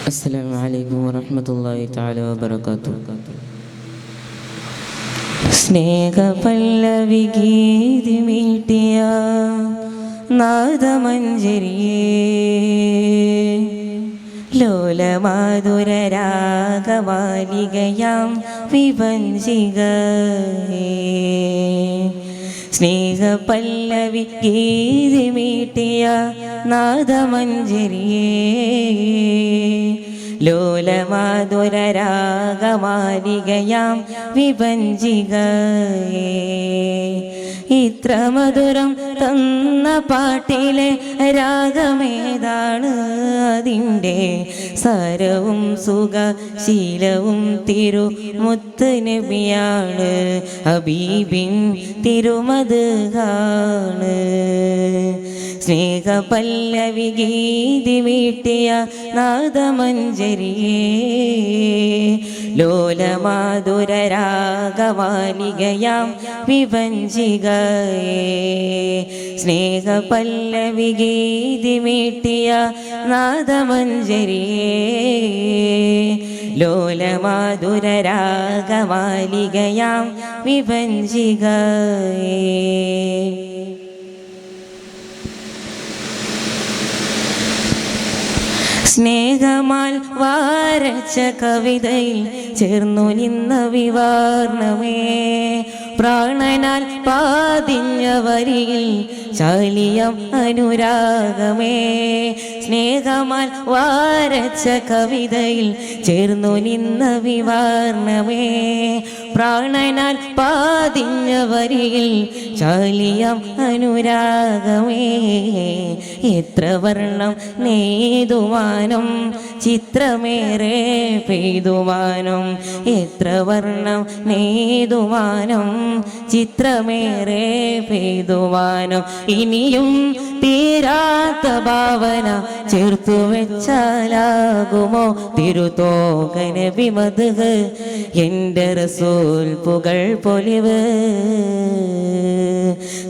السلام عليكم ورحمة الله تعالى وبركاته. സ്നേഹപല്ലവി ഗീതി മീട്ടിയ നാദമഞ്ജരിയേ ലോലമാധുരരാഗമാലികയാം വിഭജികയേ സ്നേഹപല്ലവി ഗീതി മീട്ടിയ നാദമഞ്ജരിയേ ലോലമാധുരരാഗമാലികയാം വിഭജികയേ ഇത്ര മധുരം തന്ന പാട്ടിലെ രാഗമേതാണ് അതിൻ്റെ സാരവും സുഖശീലവും തിരുമുത്ത് നബിയാണ് ഹബീബിൻ തിരുമദ്ഹാണ് സ്നേഹപല്ലവി ഗീതി മീട്ടിയ നാദമഞ്ജരിയേ ലോലമാധുരരാഗമാലികയാം വിഭജികയേ സ്നേഹപല്ലവി ഗീതി മീട്ടിയ നാദമഞ്ജരിയേ ലോലമാധുരരാഗമാലികയാം വിഭജികയേ സ്നേഹമാൽ വാരച്ച കവിതയിൽ ചേർന്നു നിന്ന വിവർണമേ പ്രാണനാൽ പാതിഞ്ഞ വരിയിൽ ചാലിയം അനുരാഗമേ സ്നേഹമാൽ വാരച്ച കവിതയിൽ ചേർന്നു നിന്ന വിവർണമേ പ്രാണനാൽ പാതിഞ്ഞ വരിയിൽ ചാലിയം അനുരാഗമേ എത്ര വർണ്ണം നെയ്തുവാനും ചിത്രമേറെ പെയ്തുവാനും എത്ര വർണ്ണം നെയ്തുവാനും ചിത്രമേറെ പെയ്തുവാനും ഇനിയും തീരാത്ത ഭാവന ചേർത്തു വെച്ചാലാകുമോ തിരുതോകന വിമദ്ഹ് എൻ്റെ റസൂൽ പുകൾ പൊലിവ്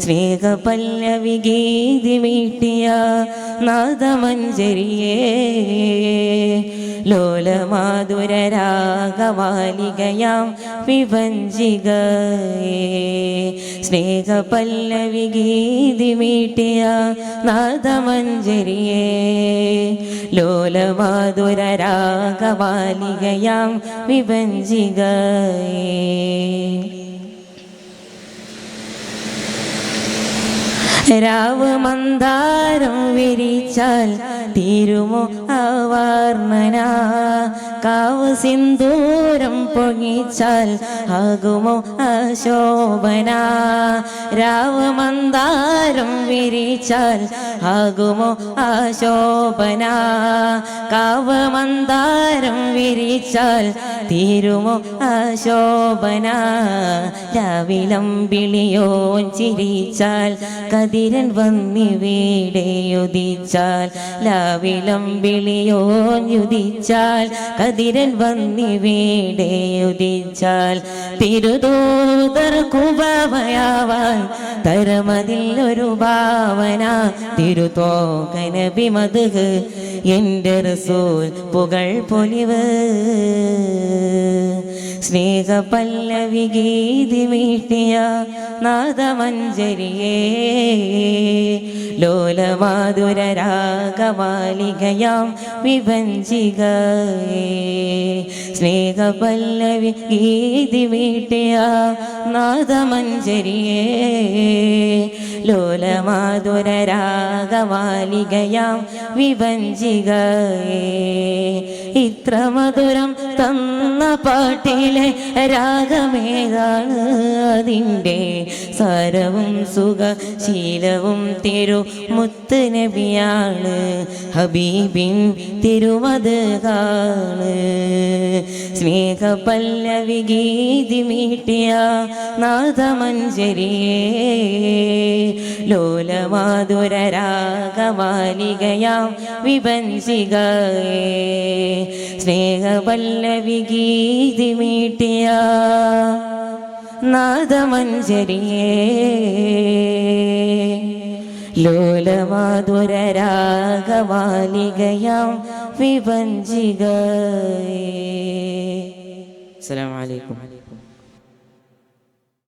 സ്നേഹപല്ലവി ഗീതി മീട്ടിയ നാദമഞ്ജരിയേ ലോലമാധുരരാഗമാലികയാം വിഭജികയേ സ്നേഹപല്ലവി ഗീതി മീട്ടിയ നാദമഞ്ജരിയേ ലോലമാധുരരാഗമാലികയാം വിഭജികയേ രാവ് മന്ദാരം വിരിച്ചാൽ തീരുമോ അവർണ്ണന കാവ് സിന്ദൂരം പൊങ്ങിച്ചാൽ ആകുമോ അശോഭന രാവ് മന്ദാരം വിരിച്ചാൽ ആകുമോ അശോഭന കാവ് മന്ദാരം വിരിച്ചാൽ തീരുമോ അശോഭന രാവിലം വിളിയോൻ ചിരിച്ചാൽ കതിരൻ വന്നിവിടെയുദിച്ചാൽ രാവിലം വിളിയോൻ യുദിച്ചാൽ കതിരൻ വന്നിവിടെയുദിച്ചാൽ തിരുദൂതർ കുബവയാവാൻ തരമതിൽ ഒരു ഭാവന തിരുതോകന വിമദ്ഹ് എൻ്റെ റസൂൽ പുകൾ പൊലിവ് സ്നേഹപല്ലവി ഗീതി മീട്ടിയ നാദമഞ്ജരിയേ ലോലമാധുരരാഗമാലികയാം വിഭജികയേ സ്നേഹപല്ലവി ഗീതി മീട്ടിയ നാദമഞ്ജരിയേ ലോലമാധുരരാഗമാലികയാം വിഭജികയേ ഇത്ര മധുരം തന്ന പാട്ടിലെ രാഗമേതാണ് അതിൻ്റെ സാരവും സുഖശീലവും തിരുമുത്ത് നബിയാണ് ഹബീബിൻ തിരുമദ്ഹാണ് സ്നേഹപല്ലവി ഗീതി മീട്ടിയ നാദമഞ്ജരിയേ ലോലമാധുരരാഗമാലികയാം വിഭജികയേ സ്നേഹപല്ലവി ഗീതി മീട്ടിയ നാദമഞ്ജരിയേ ലോലമാധുരരാഗമാലികയാം വിഭജികയേ. അസ്സലാമു അലൈക്കും.